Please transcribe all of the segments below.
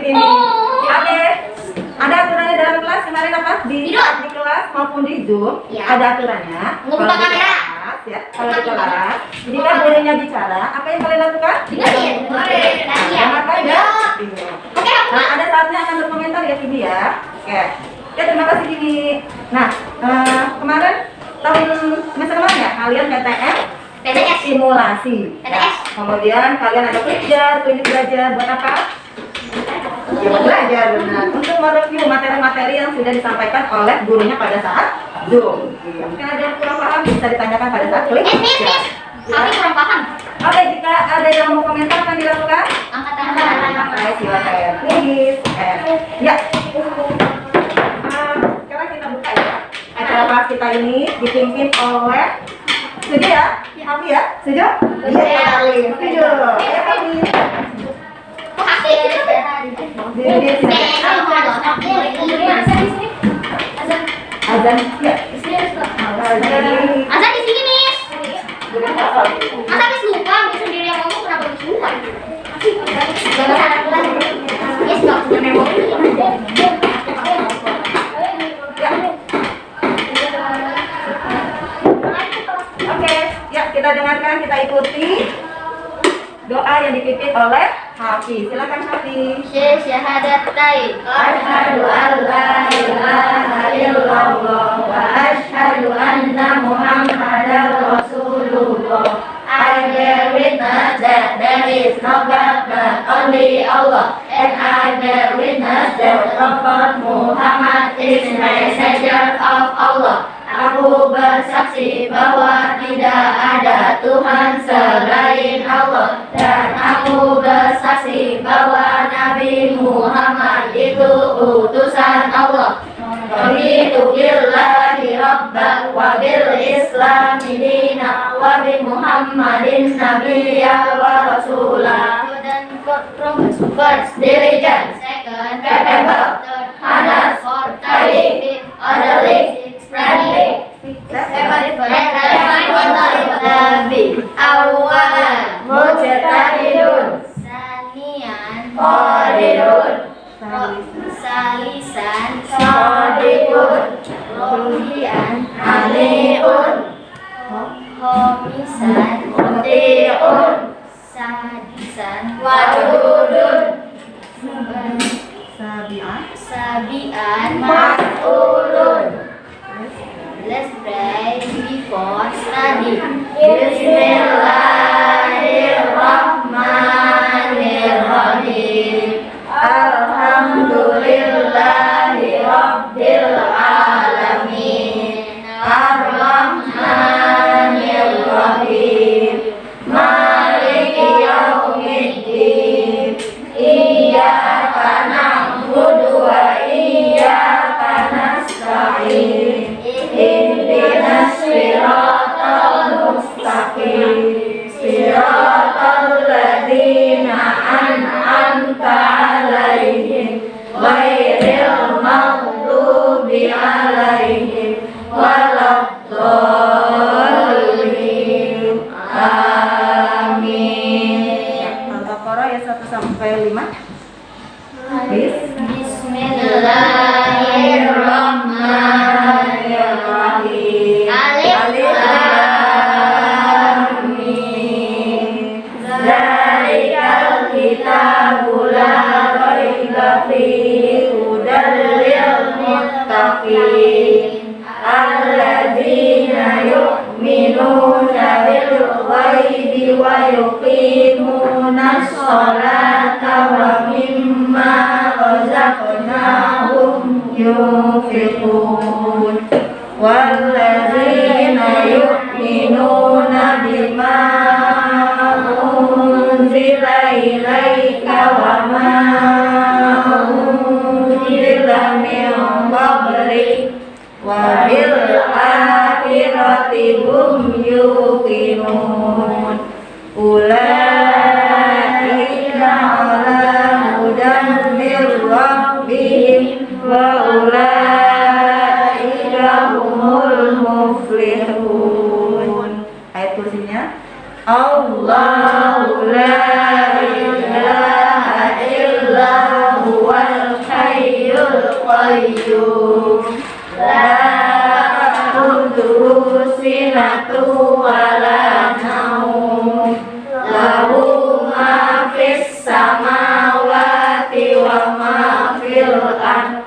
sini. Oke. Ada aturannya dalam kelas kemarin apa? Di kelas maupun di Zoom ada aturannya. Membuka kamera. Ya, kalau di kelas, jika gurunya bicara, apa yang kalian lakukan? Dengerin. Dengar aja. Nah, ada saatnya akan berkomentar ya Kimi ya. Oke. Ya, terima kasih Kimi. Nah, kemarin tahun semester kemarin ya, kalian PTS simulasi. Ya. Kemudian kalian ada kerja, tunjuk belajar buat apa? Ya buat belajar benar. Untuk mereview materi-materi yang sudah disampaikan oleh gurunya pada saat Zoom. Mungkin ada yang kurang paham bisa ditanyakan pada saat klik. Kami kurang paham. Oke, jika ada yang mau komentar akan dilakukan. Angkat tangan. Oke, silakan. Please. Ya. Sekarang kita buka ya. Acara kelas kita ini dipimpin oleh setuju ya? Kami ya? Setuju? Iya, kali. Setuju. Ya, kami. Azan ya. Azan di sini, Miss. Masa Miss lupa? Miss sendiri yang ngomong kenapa Miss lupa? Miss nggak punya memori. Oke, ya kita dengarkan, kita ikuti doa yang dipimpin oleh Hafiz. Silakan Hafiz. Syahadatain. Asyhadu an la ilaha illallah wa asyhadu anna Muhammadar Rasulullah. I bear witness that there is no God but only Allah, and I bear witness that Prophet Muhammad is messenger of Allah. Aku bersaksi bahwa tidak ada Tuhan selain Allah, dan aku bersaksi bahwa Nabi Muhammad itu utusan Allah. Raditu billahi rabban wa bil islami dinan wa bi Muhammadin nabiyyan wa rasulah. First, diligence. Second, capable. Third, honest. Fourth, tidy. Orderly. Friendly. Nabi awalan mujtahidun. Sanian. Qadirun. Salisan. Shadiqun. Rohian. Aliun. Homisan. Muti'un. Sadisan. Wadudun. Sabian. Mas'ulun. Let's pray before study. Bismillahirrahmanirrahim. Alhamdulillahi rabbil alamin. Ar-Rahmanir-Rahim. Maliki yaumiddin. Iyyaka na'budu wa iyyaka nasta'in. Ihdinas siratal mustaqim. Siratal ladzina an'amta 'alaihim ghairil maghdubi 'alaihim waladdallin. Amin. Al-Baqarah ayat 1 sampai 5. Bismillahirrahmanirrahim. Alif Lam Mim. Zalikal kitabu la raiba fihi hudan lil muttaqin. Alladzina yu'minuna bil ghaibi wa yuqimunas sholata wa mimma razaqnahum yunfiqun. Walladzina yu'minuna bima unzila ilaika wa ma unzila min qablik wa bil akhirati hum yuqinun. Ulaika ala hudan mir rabbihim wa ulaika humul muflihun. Ayat kursinya Allahu la ilaha illahu qayyum la ta'khudhuhu sinatun wa la naum lahu ma fis samawati wa ma fil ardh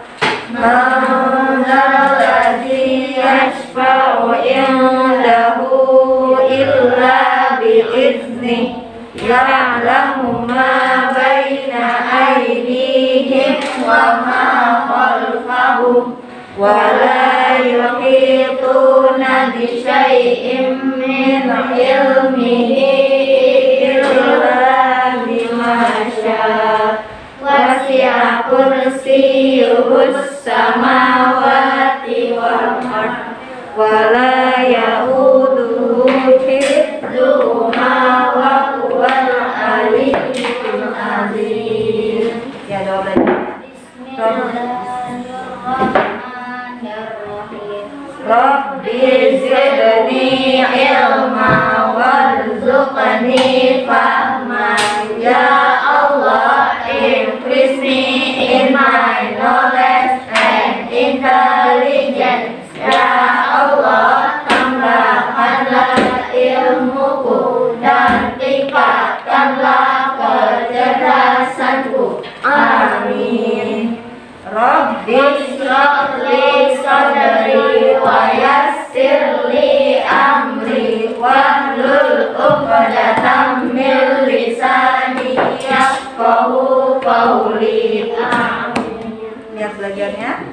man dzalladzi yashfa'u indahu illa bi'iznihi ya'lamu ma baina aydihim wa ma khalfahum wa la yuhituna bi syai'in min ilmihi illa bima syaa wasi'a kursiyyuhus samawati wal ardh wa la ya'uduhu hifdzuhuma wa huwal aliyyul azim. Ya, doa belajar. Rabbi zidni ilma warzuqni fahma. Ya Allah, increase me in my knowledge and intelligence. Ya Allah, tambahkanlah ilmuku dan tingkatkanlah kecerdasanku. Amin. Rabbi shrah li sadri wa yassir li amri wahlul 'uqdatam min lisani yafqahu qawli. Amin. Lihat belajarnya.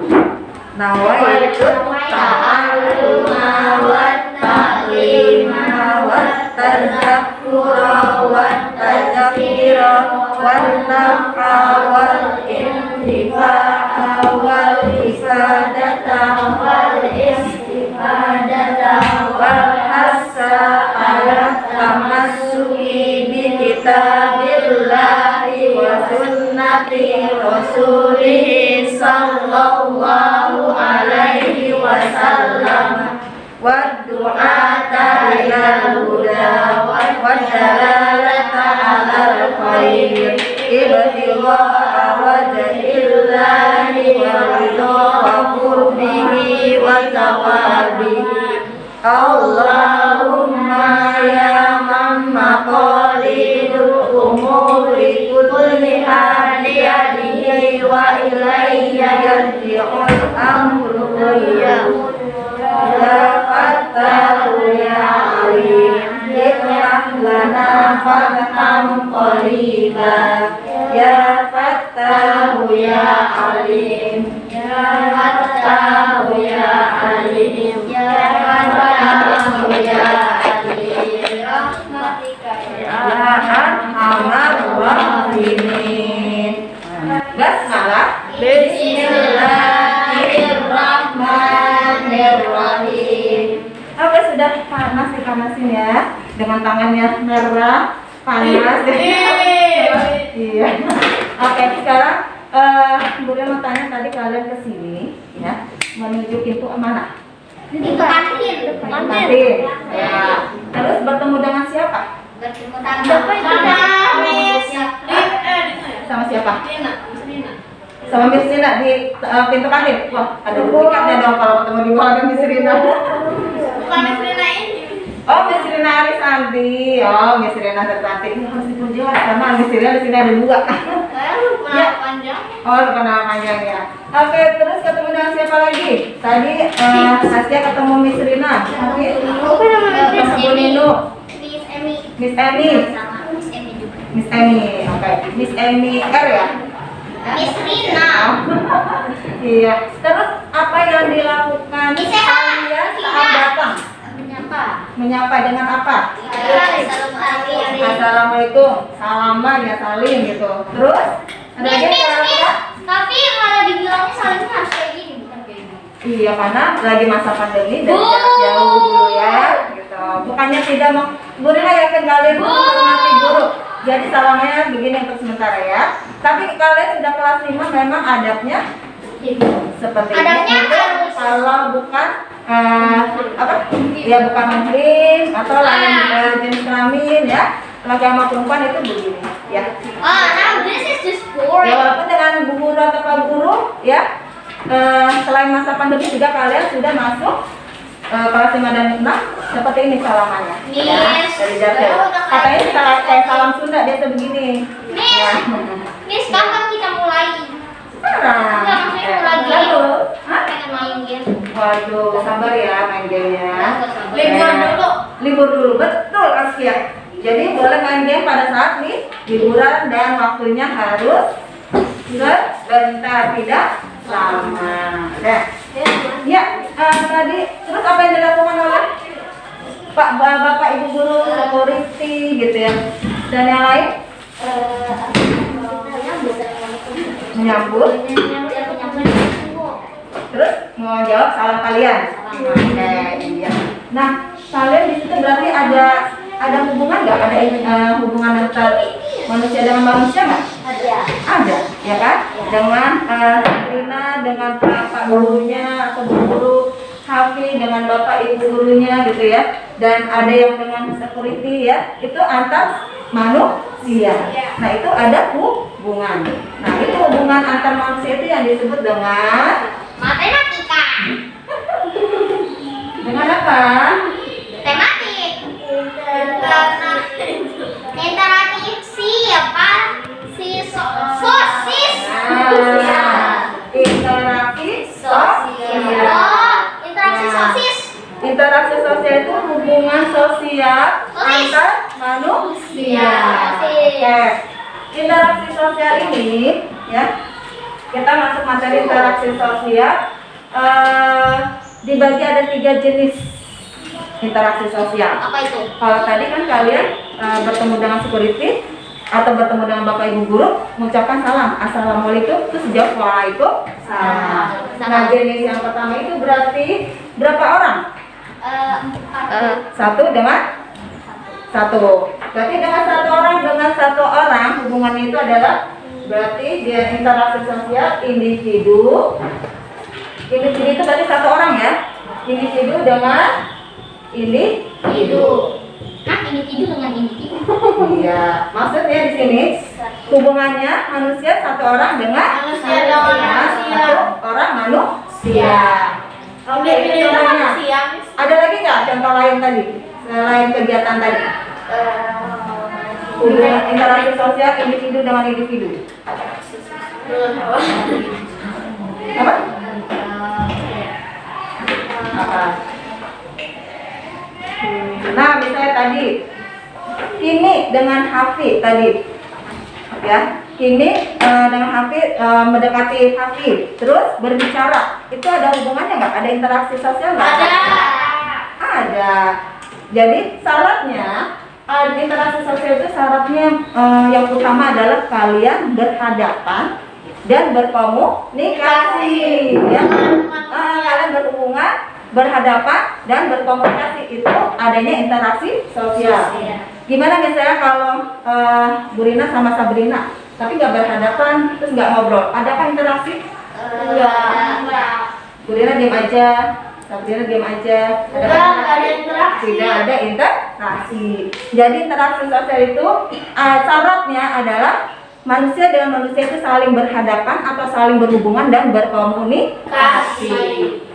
Nawaitu ta'alluma wat ta'lima wat tadzakkura wat tadzkira wan naf'a wal intifa'a wal ifadata wal istifadata wal hassa ala tamassuki bi kitabillahi wa sunnati rasulih sallallahu alaihi wasallam wa du'ata ilal huda wa dalalata alal khair ibtigha'a wajhillahi wa ridha wa qurbihi wa tawabihi. Allahumma ya man maqalidul umuri kulliha liyadihi wa ilayya yarji'ul amru ya Fattahu ya Alim iftah lana fatham qariba. Ya Fattahu ya Alim ya Fattahu ya Alim ya Fattahu ya Alim rahmatika ya arhamar rahimin. Basmalah. Bismillahirrahmanirrahim. Oke, sudah panas dipanasin ya dengan tangannya merah panas. Iya. Oke, sekarang Bu Ria mau tanya, tadi kalian kesini ya menuju pintu mana? Pintu kantin. Kantin. Ya. Terus bertemu dengan siapa? Bertemu sama Miss. Sama siapa? Sama Miss Rina di pintu kantin. Wah, ada duplikatnya dong kalau ketemu di bawah Miss Rina. Bukan Miss Rina ini. Oh, Miss Rina Arisanti. Oh, Miss Rina tercantik. Ini harus dipuji sama Miss Rina di sini ada dua. Ya. Panjang. Oh, lupa nama panjang ya. Oke, terus ketemu dengan siapa lagi? Tadi Saskia ketemu Miss Rina. Oke. Ketemu Bu Nino. Miss Emi. Miss Emi. Sama Miss Emi juga. Miss Emi. Oke. Miss Emi R ya? Miss Rina. Iya. Terus apa yang dilakukan Miss Eka. kalian saat datang? Menyapa dengan apa? Assalamualaikum. Assalamualaikum. Salaman ya, salim gitu. Terus ada lagi cara? Tapi malah dibilangnya salimnya harus kayak gini, bukan kayak gini. Iya, karena lagi masa pandemi dan jarak jauh dulu ya, gitu. Bukannya tidak mau, Bu Rina yakin kalian menghormati guru. Jadi salamnya begini untuk sementara ya. Tapi kalian sudah kelas 5 memang adabnya seperti Adabnya ini. Itu harus. kalau bukan apa? Ya bukan muslim atau lain jenis kelamin ya. Laki sama perempuan itu begini ya. Now this is just Ya boring. walaupun dengan bu guru atau pak guru ya lebih juga kalian sudah masuk kelas 5 dan 6 seperti ini salamannya. Ya, dari Jakel. Katanya kayak salam Sunda biasa begini. Ya. Miss, kapan kita mulai? Sekarang. Enggak, maksudnya mulai game. Lalu, hah? Pengen main game. Waduh, sabar ya main gamenya. Libur dulu. Libur dulu, betul Askia. Jadi boleh main game pada saat nih liburan dan waktunya harus sebentar, tidak lama. Nah, ya tadi terus apa yang dilakukan oleh Bapak Ibu guru, security gitu ya, dan yang lain menyambut. Terus mau jawab salam kalian. Oke, iya. Nah, kalian di situ berarti ada hubungan nggak? Ada hubungan antara manusia dengan manusia nggak? Ada, ya kan? Dengan Sabrina dengan bapak gurunya atau bu guru, Hafi dengan bapak ibu gurunya gitu ya. Dan ada yang dengan security ya. Itu antar manusia. Nah, itu ada hubungan. Nah, itu hubungan antar manusia itu yang disebut dengan Matematika. dengan apa? Tematik. Interaksi apa? Sosis. Interaksi sosial. Oh, interaksi sosis. Interaksi sosial itu hubungan sosial antar manusia. Oke. Interaksi sosial ini ya, kita masuk materi interaksi sosial. Dibagi ada 3 jenis interaksi sosial. Apa itu? Kalau tadi kan kalian bertemu dengan security atau bertemu dengan bapak ibu guru, mengucapkan salam, assalamualaikum, terus jawab waalaikumsalam. Nah, jenis yang pertama itu berarti berapa orang? Satu dengan satu. Berarti dengan satu orang hubungannya itu adalah berarti dia interaksi sosial individu. Individu itu berarti satu orang ya. Individu dengan individu. Nah, individu dengan individu. Iya, maksudnya di sini hubungannya manusia satu orang dengan Manusia dengan manusia. satu orang manusia. Oke, ini contohnya. Ada lagi nggak contoh lain tadi selain kegiatan tadi? Hubungan interaksi sosial individu dengan individu. Apa? Apa? Nah, misalnya tadi ini dengan Hafi tadi, ya. Ini dengan Hafi mendekati Hafi, terus berbicara. Itu ada hubungannya nggak? Ada interaksi sosial nggak? Ada. Jadi syaratnya interaksi sosial itu syaratnya yang utama adalah kalian berhadapan dan berkomunikasi, ya. Kalian berhubungan, berhadapan dan berkomunikasi, itu adanya interaksi sosial. Gimana misalnya kalau Bu Rina sama Sabrina tapi nggak berhadapan, terus nggak ngobrol, adakah interaksi? Enggak. Bu Rina diam aja, Sabrina diam aja, Ada interaksi. tidak ada interaksi. Jadi interaksi sosial itu syaratnya adalah manusia dengan manusia itu saling berhadapan atau saling berhubungan dan berkomunikasi.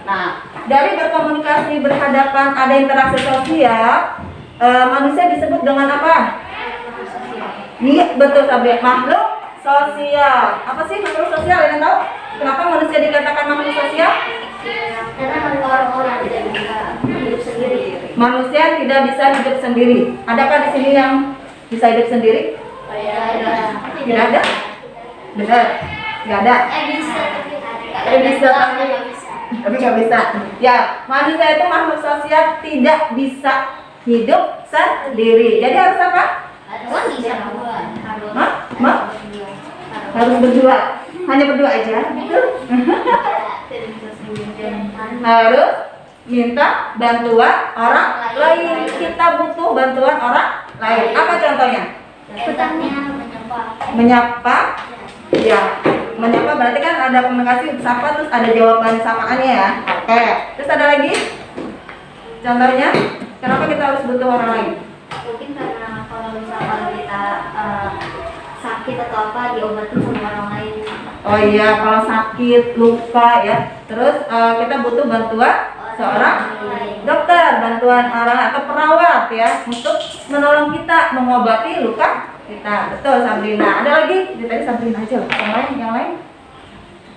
Nah, dari berkomunikasi, berhadapan, ada interaksi sosial, manusia disebut dengan apa? Iya, betul Sabrina, makhluk sosial. Apa sih makhluk sosial? Kalian tahu? Kenapa manusia dikatakan makhluk sosial? Karena orang-orang tidak bisa hidup sendiri. Manusia tidak bisa hidup sendiri. Adakah di sini yang bisa hidup sendiri? Tidak ada? Benar? Tidak ada? Bisa. Bisa, tapi nggak bisa. Ya, manusia itu makhluk sosial, tidak bisa hidup sendiri. Jadi harus apa? Harus berdua. Hanya berdua aja. Harus minta bantuan orang lain. Kita butuh bantuan orang lain. Apa contohnya? Menyapa. Ya, menyapa berarti kan ada komunikasi sapa, terus ada jawaban samaannya ya. Oke. Terus ada lagi? Contohnya, kenapa kita harus butuh orang lain? Mungkin karena kalau misalkan kita sakit atau apa diobatin sama orang lain. Oh iya, kalau sakit, luka ya. Terus kita butuh bantuan seorang dokter, bantuan orang atau perawat ya untuk menolong kita mengobati luka kita. Betul Sabrina. Ada lagi? Tadi Sabrina aja loh. Yang lain?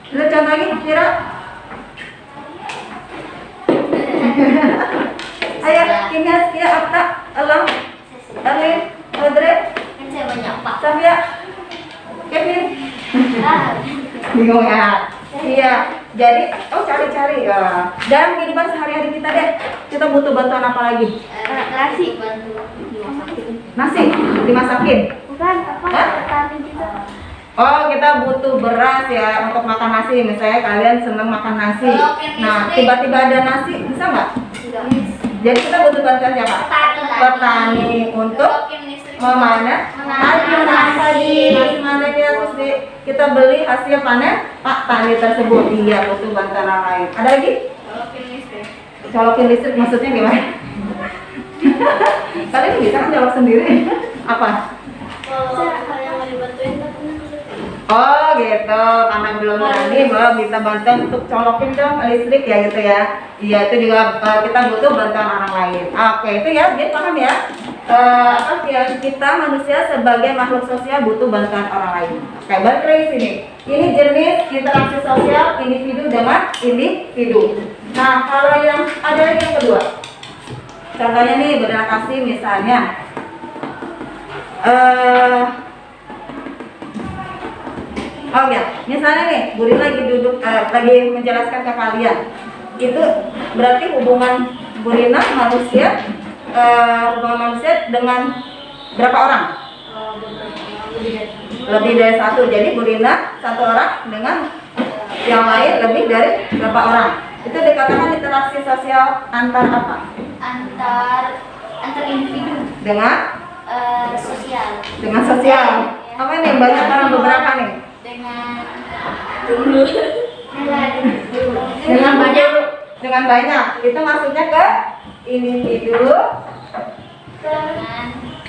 Ada contoh lagi, Kira? Ayo, Kimia, Skia, Apta, Elang, Erlin, Audrey, Kan saya banyak pak. Safia, Kevin. Bingung ya? Iya. Jadi, cari-cari ya. Dalam kehidupan sehari-hari kita deh, kita butuh bantuan apa lagi? Nasi. Bantu dimasakin. Nasi dimasakin. Bukan apa? Hah? Tadi juga. Oh, kita butuh beras ya untuk makan nasi. Misalnya kalian senang makan nasi. Nah, tiba-tiba ada nasi, bisa nggak? Jadi kita butuh bantuan siapa? Petani untuk memanen hasil tadi terus kita beli hasil panen Pak tani tersebut. Iya, butuh bantuan orang lain. Ada lagi? Colokin listrik maksudnya gimana? Kalian bisa kan jawab sendiri? Apa? Kalau yang mau dibantuin Oh gitu, karena belum berani bahwa minta bantuan untuk colokin dong listrik ya gitu ya. Iya, itu juga kita butuh bantuan orang lain. Oke, itu ya, dia paham ya. Kita manusia sebagai makhluk sosial butuh bantuan orang lain. Oke, balik lagi sini. Ini jenis interaksi sosial individu dengan individu. Nah, kalau yang ada lagi yang kedua. Contohnya nih berinteraksi misalnya. Oh ya, misalnya nih, Bu Rina lagi duduk, lagi menjelaskan ke kalian. Itu berarti hubungan Bu Rina manusia, hubungan manusia dengan berapa orang? Lebih dari satu. Jadi Bu Rina satu orang dengan yang lain lebih dari berapa orang? Itu dikatakan interaksi sosial antar apa? Antar individu Dengan sosial. dengan sosial. Apa nih? Banyak orang beberapa nih? Dengan banyak. Dengan banyak. Itu maksudnya ke individu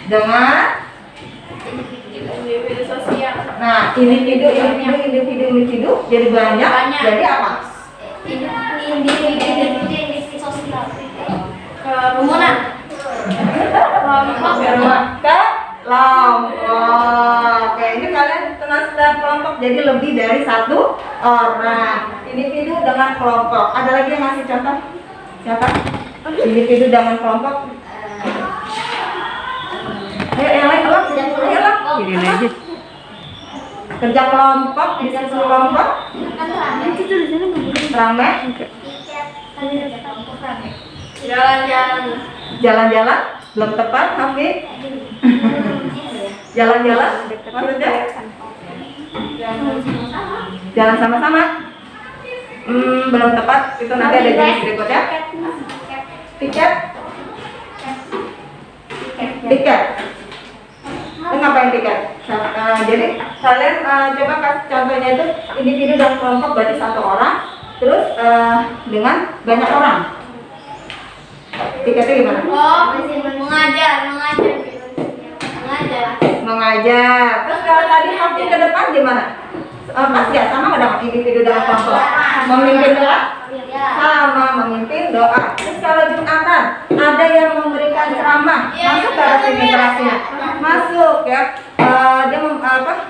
dengan individu sosial. nah, individu jadi banyak. Jadi apa? Individu sosial. Kerumunan. Kelompok. Oke, ini kalian kenal istilah kelompok, jadi lebih dari satu orang. Individu dengan kelompok. Ada lagi yang ngasih contoh? Siapa? Individu dengan kelompok. Ayo yang lain kelompok. Ayo lah. Gini aja. Kerja kelompok, diskusi kelompok. Rame. Jalan-jalan belum tepat, Hafi. Jalan-jalan maksudnya jalan sama-sama. Belum tepat, itu nanti ada jenis berikutnya. Tiket. Itu ngapain tiket? Jadi kalian coba kasih contohnya itu individu dan kelompok berarti satu orang, terus dengan banyak orang. Tiketnya gimana? Mengajar. Terus kalau tadi Hafi ke depan gimana? Pas ya sama nggak dengan individu dengan kelompok? Memimpin doa? Sama memimpin doa. Terus kalau Jumatan ada yang memberikan ceramah, masuk ke sini interaksinya? Masuk ya. Dia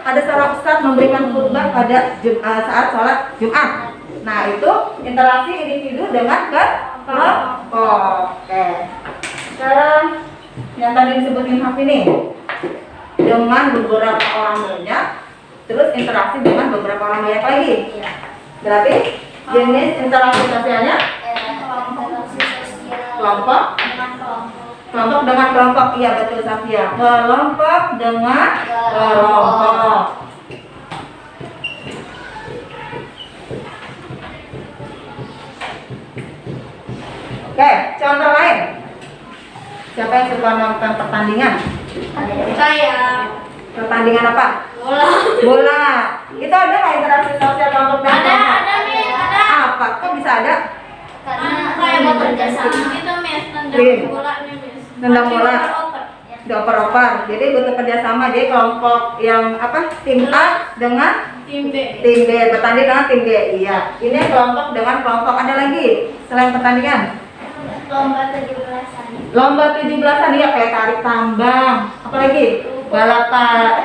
ada seorang ustadz memberikan khutbah pada saat sholat Jumat. Nah itu interaksi individu dengan kelompok. Oke. Sekarang yang tadi disebutin Hafi nih, dengan beberapa orang banyak, terus interaksi dengan beberapa orang banyak lagi. Berarti jenis interaksi sosialnya kelompok dengan kelompok. Iya betul Safia. Kelompok dengan kelompok. Oke, contoh lain. Siapa yang suka nonton pertandingan? Saya. Pertandingan apa? Bola. Itu ada nggak interaksi sosial kelompok dan kelompok? Ada. Apa? Kok bisa ada? Karena saya mau kerja sama gitu, Miss. Iya. Tendang bola nih, Miss. Tendang bola. Dioper-oper. Jadi butuh kerjasama. Jadi kelompok yang apa? Tim A dengan Tim B. Tim B bertanding dengan tim B. Iya. Ini kelompok dengan kelompok. Ada lagi selain pertandingan? Lomba 17-an. Lomba 17-an ya, kayak tarik tambang. Apalagi? Balap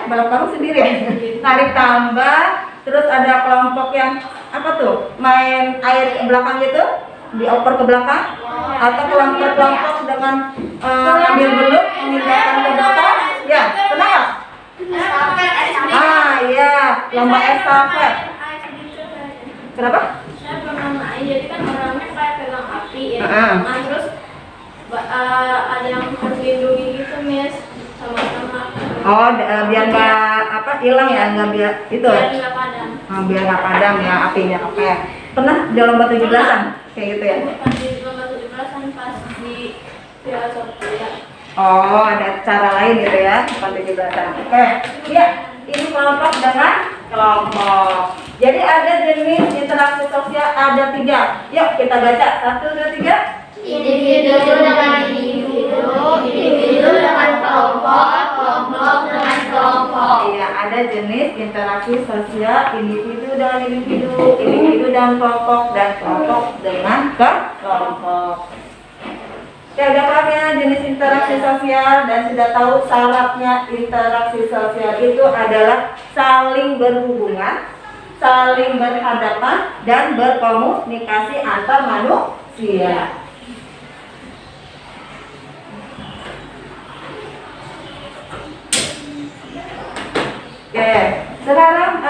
karung sendiri ya. Tarik tambang. Terus ada kelompok yang apa tuh? Main air ke belakang gitu, dioper ke belakang. Atau kelompok-kelompok dengan ambil belut, memindahkan ke belakang. Ya, pernah nggak? Estafet. Ah iya, lomba estafet. Kenapa? Saya pernah main, jadi kan orangnya kayak pegang api ya. Nah, terus ada yang harus dilindungi gitu, Miss, sama-sama. Oh, biar nggak apa hilang ya, nggak biar itu. Biar nggak padam. Biar nggak padam ya apinya. Oke. Pernah di lomba 17-an kayak gitu ya? Bukan di lomba 17-an, pas di Piala Sofia. Oh, ada cara lain gitu ya, bukan 17-an. Oke. Iya, ini kelompok dengan kelompok. Jadi ada jenis interaksi sosial ada 3. Yuk kita baca 1, 2, 3. Individu dengan individu, individu dengan kelompok, kelompok dengan kelompok. Iya, ada jenis interaksi sosial individu dengan individu, individu dan kelompok dengan kelompok. Ya, udah paham ya jenis interaksi sosial dan sudah tahu syaratnya interaksi sosial itu adalah saling berhubungan, saling berhadapan, dan berkomunikasi antar manusia. Oke, sekarang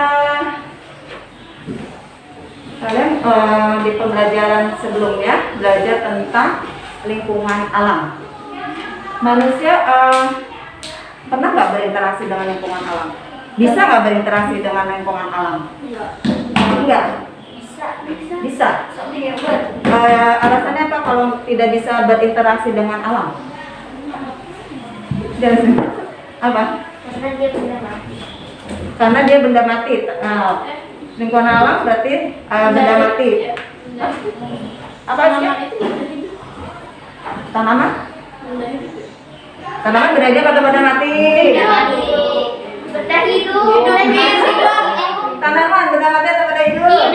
kalian di pembelajaran sebelumnya belajar tentang lingkungan alam. Manusia pernah nggak berinteraksi dengan lingkungan alam? Bisa nggak berinteraksi dengan lingkungan alam? Enggak. Bisa. Alasannya apa kalau tidak bisa berinteraksi dengan alam? Apa? Karena dia benda mati. Karena dia benda mati. Lingkungan alam berarti benda mati. Apa sih? Tanaman? Tanaman benda hidup atau benda mati? Benda hidup. Tanaman benda mati atau benda hidup?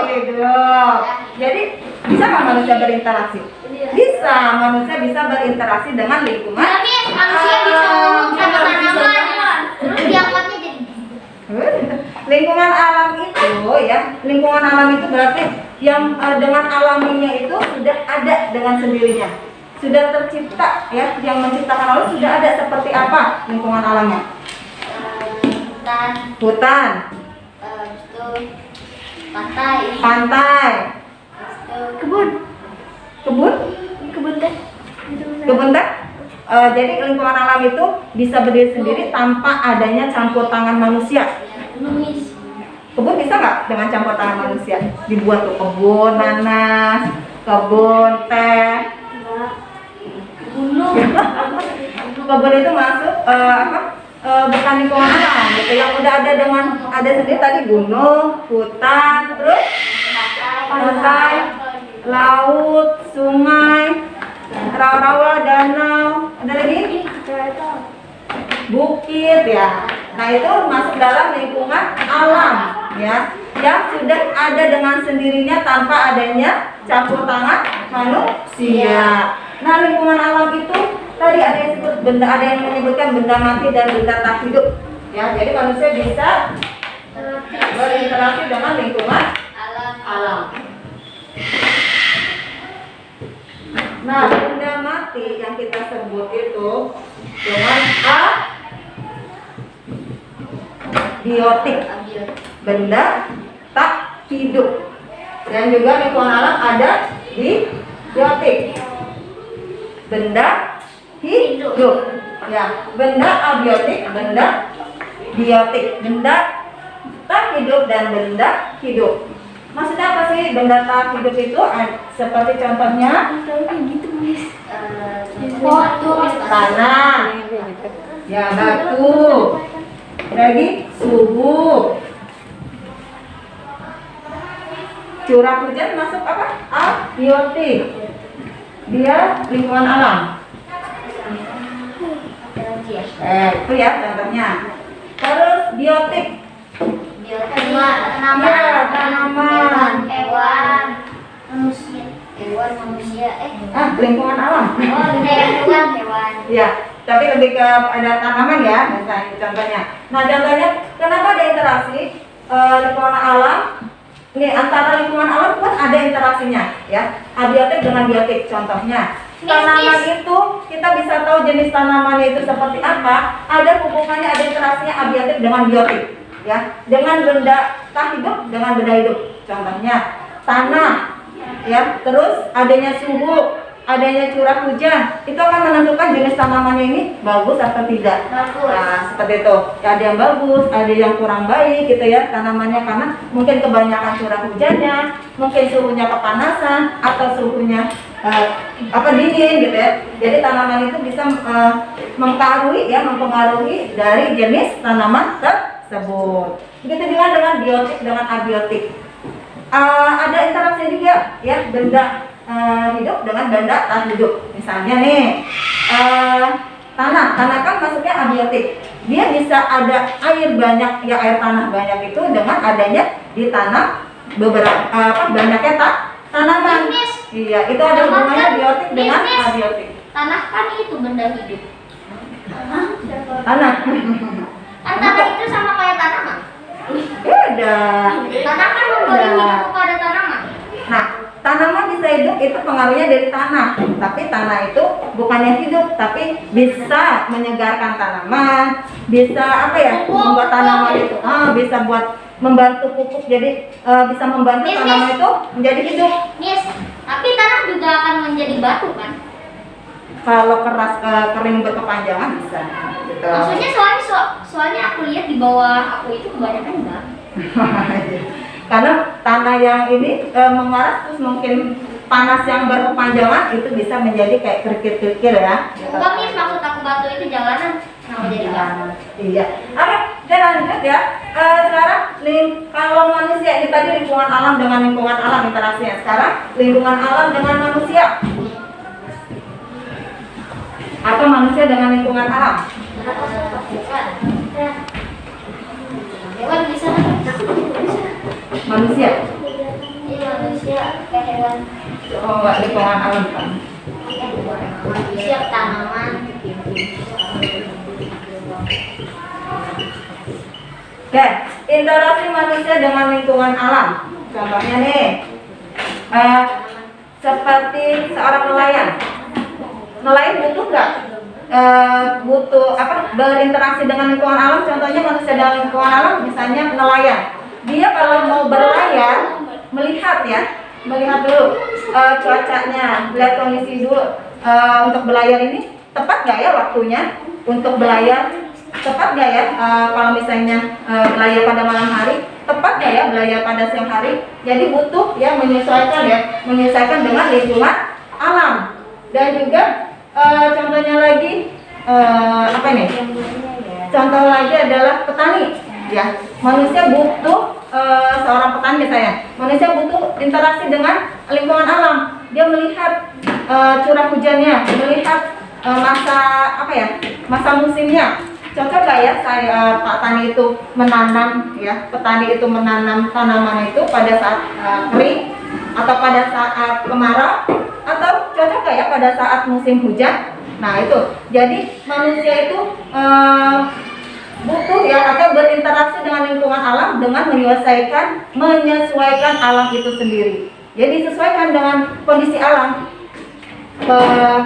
Hidup. Jadi bisa nggak manusia berinteraksi? Bisa, manusia bisa berinteraksi dengan lingkungan. Tapi manusia bisa ngomong sama tanaman. Terus diangkatnya jadi Lingkungan alam itu ya, lingkungan alam itu berarti yang dengan alaminya itu sudah ada dengan sendirinya, sudah tercipta ya, yang menciptakan alam sudah ada. Seperti apa lingkungan alamnya? Hutan, pantai, kebun teh. Jadi lingkungan alam itu bisa berdiri sendiri tanpa adanya campur tangan manusia. Kebun bisa nggak dengan campur tangan manusia? Dibuat tuh kebun nanas, kebun teh. Kebun itu masuk bukan lingkungan alam gitu. Yang udah ada sendiri tadi gunung, hutan, terus pantai, laut, sungai, rawa-rawa, danau, ada lagi bukit ya. Nah itu masuk dalam lingkungan alam ya, yang sudah ada dengan sendirinya tanpa adanya campur tangan manusia. Nah lingkungan alam itu tadi ada yang disebut benda, ada yang menyebutkan benda mati dan benda tak hidup ya. Jadi manusia bisa berinteraksi dengan lingkungan alam. Nah, benda mati yang kita sebut itu dengan abiotik, benda tak hidup. Dan juga lingkungan alam ada biotik, benda hidup. Ya, benda abiotik, benda biotik, benda tak hidup dan benda hidup. Maksudnya apa sih benda tak hidup itu? Seperti contohnya tanah, ya batu, lagi suhu, curah hujan masuk apa? Abiotik. Dia lingkungan alam. Itu ya contohnya. Terus biotik. Ya, tanaman. Hewan, manusia. Hewan, manusia. Lingkungan alam. Oh, lingkungan hewan. Ya, tapi lebih ke ada tanaman ya, misalnya contohnya. Nah, contohnya kenapa ada interaksi lingkungan alam? Ini antara lingkungan alam pun ada interaksinya, ya. Abiotik dengan biotik, contohnya. Tanaman itu kita bisa tahu jenis tanamannya itu seperti apa. Ada hubungannya, ada interaksinya abiotik dengan biotik, ya. Dengan benda tak hidup dengan benda hidup. Contohnya tanah, ya. Terus adanya suhu, adanya curah hujan, itu akan menentukan jenis tanamannya ini bagus atau tidak. Bagus. Nah, seperti itu. Ada yang bagus, ada yang kurang baik gitu ya tanamannya, karena mungkin kebanyakan curah hujannya, mungkin suhunya kepanasan atau suhunya dingin gitu ya. Jadi tanaman itu bisa mempengaruhi dari jenis tanaman tersebut. Begitu juga dengan biotik dengan abiotik. Ada interaksi juga ya, benda hidup dengan benda tak hidup. Misalnya nih tanah kan masuknya abiotik. Dia bisa ada air banyak, ya air tanah banyak itu dengan adanya di tanah beberapa banyaknya tanaman. Iya, itu ada hubungannya biotik dengan abiotik. Tanah kan itu benda hidup. Tanah. Kan tanah itu sama kayak tanaman. Beda. Tanah kan memberi hidup kepada tanaman. Nah, tanaman bisa hidup itu pengaruhnya dari tanah, tapi tanah itu bukannya hidup, tapi bisa menyegarkan tanaman, bisa membuat tanaman itu, bisa buat membantu pupuk, jadi bisa membantu tanaman itu menjadi hidup. Yes, tapi tanah juga akan menjadi batu kan? Kalau keras kering berkepanjangan bisa. Gitu. Maksudnya soalnya aku lihat di bawah aku itu kebanyakan batu. Karena tanah yang ini mengaras, terus mungkin panas yang berkepanjangan itu bisa menjadi kayak kerikil-kerikil ya. Bukan nih, maksud aku batu itu jalanan kenapa jadi batu? Iya. Oke, dan lanjut ya. Sekarang kalau manusia ini tadi lingkungan alam dengan lingkungan alam interaksinya. Sekarang lingkungan alam dengan manusia. Atau manusia dengan lingkungan alam. Hewan bisa. Manusia. Iya, manusia kayak hewan. Oh, enggak lingkungan alam kan. Manusia tanaman. Oke, interaksi manusia dengan lingkungan alam. Contohnya nih, seperti seorang nelayan. Nelayan butuh nggak? Berinteraksi dengan lingkungan alam. Contohnya manusia dengan lingkungan alam, misalnya nelayan. Dia kalau mau berlayar, melihat dulu cuacanya, lihat kondisi dulu. Untuk berlayar ini tepat nggak ya waktunya untuk berlayar? Tepat nggak ya kalau misalnya berlayar pada malam hari? Tepat nggak ya berlayar pada siang hari? Jadi butuh ya menyesuaikan dengan lingkungan alam. Dan juga contohnya lagi contoh lagi adalah petani ya. Manusia butuh seorang petani misalnya, manusia butuh interaksi dengan lingkungan alam. Dia melihat curah hujannya, melihat masa musimnya. Cocok nggak ya Pak Tani itu menanam petani itu menanam tanaman itu pada saat kering atau pada saat kemarau, atau cocok nggak ya pada saat musim hujan? Nah itu, jadi manusia itu butuh atau berinteraksi dengan lingkungan alam dengan menyesuaikan alam itu sendiri. Jadi disesuaikan dengan kondisi alam.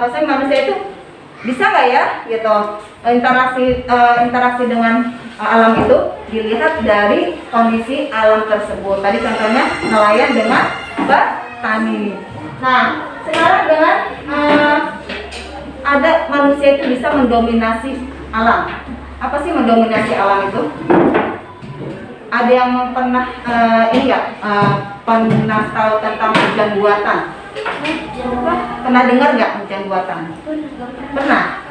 Maksudnya manusia itu bisa nggak ya interaksi dengan alam itu dilihat dari kondisi alam tersebut. Tadi contohnya nelayan dengan petani. Nah sekarang dengan ada manusia itu bisa mendominasi alam. Apa sih mendominasi alam itu? Ada yang pernah pernah tahu tentang hujan buatan? Pernah dengar nggak hujan buatan? Pernah.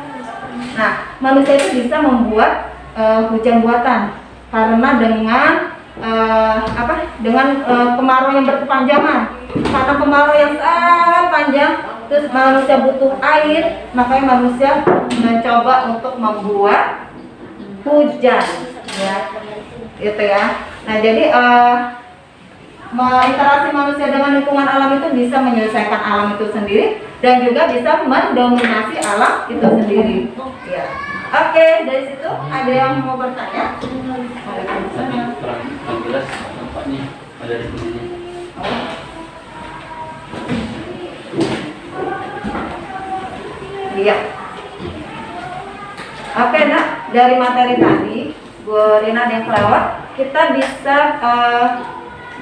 Nah, manusia itu bisa membuat hujan buatan karena dengan kemarau yang berkepanjangan. Karena kemarau yang sangat panjang, terus manusia butuh air, makanya manusia mencoba untuk membuat hujan, ya, gitu ya. Nah, jadi interaksi manusia dengan lingkungan alam itu bisa menyelesaikan alam itu sendiri dan juga bisa mendominasi alam itu sendiri. Ya. Oke, dari situ ada yang mau bertanya? Kurang jelas nampaknya ada di sini. Iya. Oke, nak, dari materi tadi, Bu Rina yang kelewat, kita bisa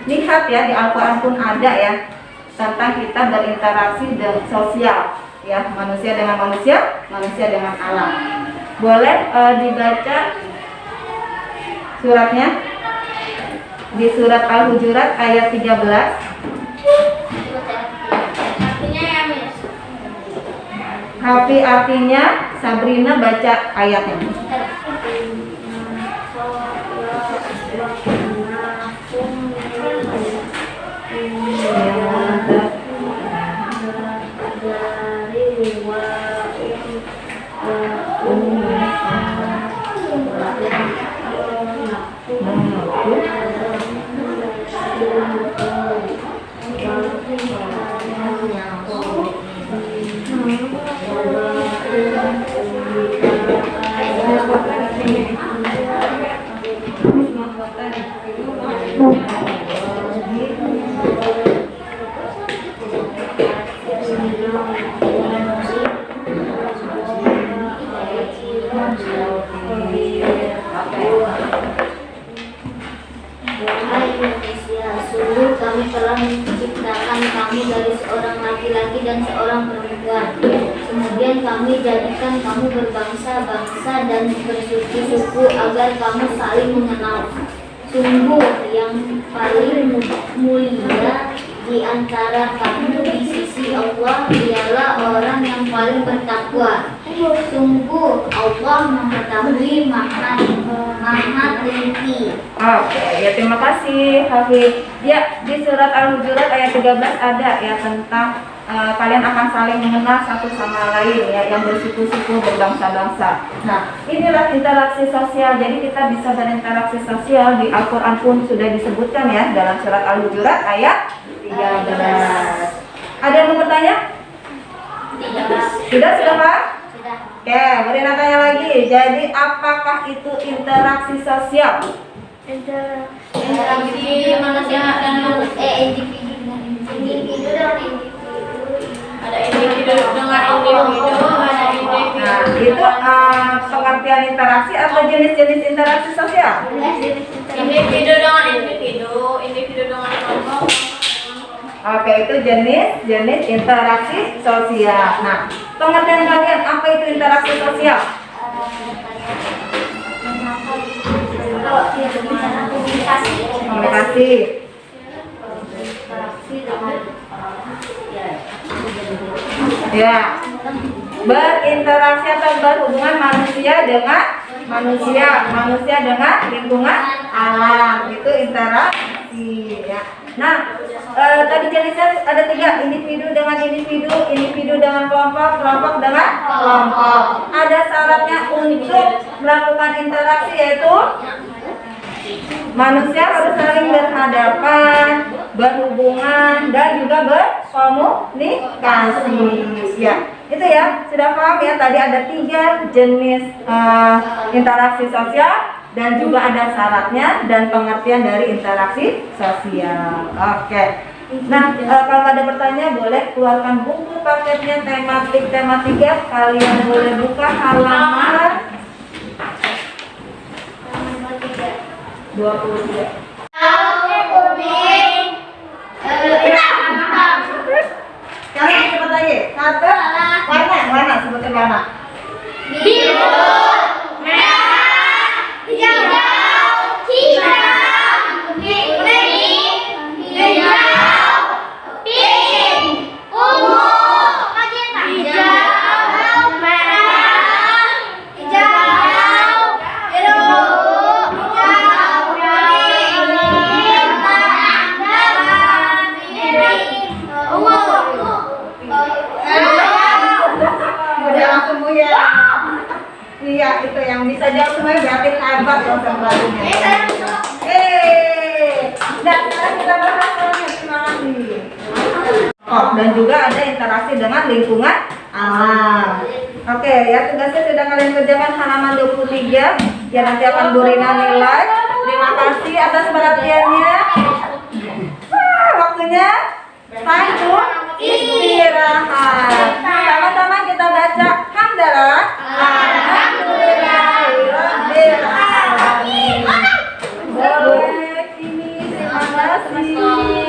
lihat ya di Al-Quran pun ada ya tentang kita berinteraksi dan sosial ya, manusia dengan manusia, manusia dengan alam. Boleh dibaca suratnya di surat Al-Hujurat ayat 13. Artinya ya, Miss. Hafi artinya, Sabrina baca ayatnya. Wahai manusia, sungguh kami telah menciptakan kamu dari seorang laki-laki dan seorang perempuan. Kemudian kami jadikan kamu berbangsa-bangsa dan bersuku-suku agar kamu saling mengenal. Sungguh yang paling mulia di antara kamu di sisi Allah ialah orang yang paling bertakwa. Sungguh Allah mengetahui maha teliti. Oke, ya terima kasih Hafid. Ya, di surat Al-Hujurat ayat 13 ada ya tentang kalian akan saling mengenal satu sama lain ya, yang bersuku-suku, berbangsa-bangsa. Nah, inilah interaksi sosial. Jadi kita bisa berinteraksi sosial, di Al-Quran pun sudah disebutkan ya dalam surat Al-Hujurat ayat 13. Ada yang mau bertanya? Sudah Pak? Oke, beri tanya lagi. Jadi apakah itu interaksi sosial? Interaksi manusia dan Individu dengan individu. ada individu dengan individu, ada individu. Nah, itu pengertian interaksi atau jenis-jenis interaksi sosial? Individu dengan individu, individu dengan kelompok. Oke, itu jenis interaksi sosial. Nah, pengertian kalian apa itu interaksi sosial? Komunikasi. Ya, berinteraksi atau berhubungan manusia dengan manusia, manusia dengan lingkungan alam, itu interaksi ya. Nah, tadi jenisnya ada 3, individu dengan individu, individu dengan kelompok, kelompok dengan kelompok. Ada syaratnya untuk melakukan interaksi, yaitu manusia harus saling berhadapan, berhubungan, dan juga berkomunikasi. Ya, itu ya, sudah paham ya. Tadi ada 3 jenis interaksi sosial dan juga ada syaratnya dan pengertian dari interaksi sosial. Oke. Nah, kalau ada pertanyaan boleh keluarkan buku paketnya tematik tema 3. Kalian boleh buka halaman 23. Kalian cepat aja. Satu. Warna sebutin warna. Biru, merah, hijau, hitam, kuning, hijau, pink, ungu, magenta, hijau, merah, hijau, biru, hijau, kuning, merah, ungu. Udah langsung bu ya. Iya, Oh, dan juga ada interaksi dengan lingkungan alam. Oke, ya tugasnya sudah kalian kerjakan halaman 23. Ya nanti akan Bu Rina nilai. Terima kasih atas perhatiannya. Waktunya time to istirahat. Sama-sama kita baca hamdalah. Alhamdulillahirabbil alamin. Boleh, ini terima kasih.